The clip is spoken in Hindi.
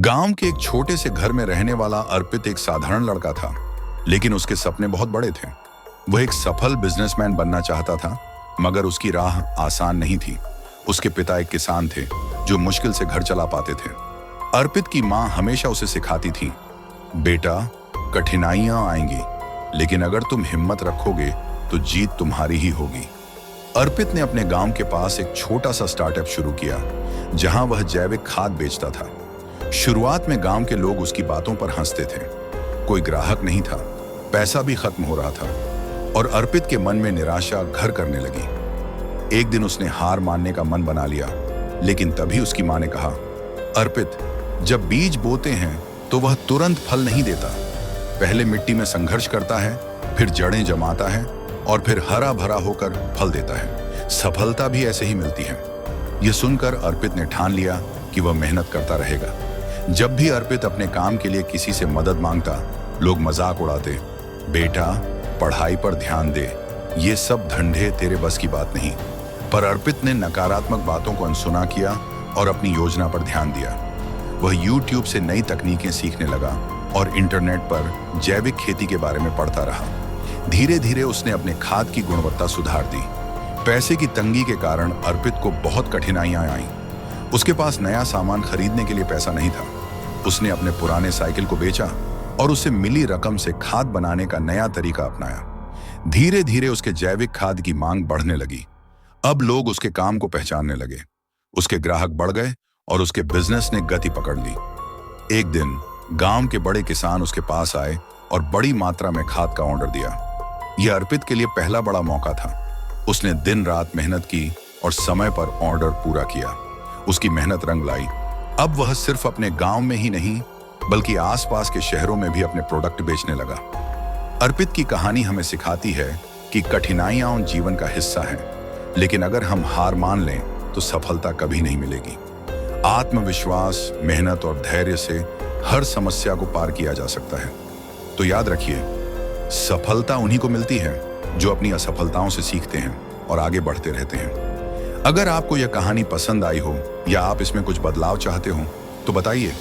गांव के एक छोटे से घर में रहने वाला अर्पित एक साधारण लड़का था, लेकिन उसके सपने बहुत बड़े थे। वह एक सफल बिजनेसमैन बनना चाहता था, मगर उसकी राह आसान नहीं थी। उसके पिता एक किसान थे जो मुश्किल से घर चला पाते थे। अर्पित की मां हमेशा उसे सिखाती थी, बेटा, कठिनाइयां आएंगी, लेकिन अगर तुम हिम्मत रखोगे तो जीत तुम्हारी ही होगी। अर्पित ने अपने गांव के पास एक छोटा सा स्टार्टअप शुरू किया, जहां वह जैविक खाद बेचता था। शुरुआत में गांव के लोग उसकी बातों पर हंसते थे। कोई ग्राहक नहीं था, पैसा भी खत्म हो रहा था और अर्पित के मन में निराशा घर करने लगी। एक दिन उसने हार मानने का मन बना लिया, लेकिन तभी उसकी मां ने कहा, अर्पित, जब बीज बोते हैं तो वह तुरंत फल नहीं देता। पहले मिट्टी में संघर्ष करता है, फिर जड़ें जमाता है और फिर हरा भरा होकर फल देता है। सफलता भी ऐसे ही मिलती है। यह सुनकर अर्पित ने ठान लिया कि वह मेहनत करता रहेगा। जब भी अर्पित अपने काम के लिए किसी से मदद मांगता, लोग मजाक उड़ाते, बेटा, पढ़ाई पर ध्यान दे, ये सब धंधे तेरे बस की बात नहीं। पर अर्पित ने नकारात्मक बातों को अनसुना किया और अपनी योजना पर ध्यान दिया। वह YouTube से नई तकनीकें सीखने लगा और इंटरनेट पर जैविक खेती के बारे में पढ़ता रहा। धीरे धीरे उसने अपने खाद की गुणवत्ता सुधार दी। पैसे की तंगी के कारण अर्पित को बहुत कठिनाइयां आईं। उसके पास नया सामान खरीदने के लिए पैसा नहीं था। उसने अपने पुराने साइकिल को बेचा और उससे मिली रकम से खाद बनाने का नया तरीका अपनाया। धीरे धीरे उसके जैविक खाद की मांग बढ़ने लगी। अब लोग उसके काम को पहचानने लगे। उसके ग्राहक बढ़ गए और उसके बिजनेस ने गति पकड़ ली। एक दिन गांव के बड़े किसान उसके पास आए और बड़ी मात्रा में खाद का ऑर्डर दिया। यह अर्पित के लिए पहला बड़ा मौका था। उसने दिन रात मेहनत की और समय पर ऑर्डर पूरा किया। उसकी मेहनत रंग लाई। अब वह सिर्फ अपने गांव में ही नहीं, बल्कि आसपास के शहरों में भी अपने प्रोडक्ट बेचने लगा। अर्पित की कहानी हमें सिखाती है कि कठिनाइयां जीवन का हिस्सा हैं, लेकिन अगर हम हार मान लें तो सफलता कभी नहीं मिलेगी। आत्मविश्वास, मेहनत और धैर्य से हर समस्या को पार किया जा सकता है। तो याद रखिए, सफलता उन्हीं को मिलती है जो अपनी असफलताओं से सीखते हैं और आगे बढ़ते रहते हैं। अगर आपको यह कहानी पसंद आई हो या आप इसमें कुछ बदलाव चाहते हो तो बताइए।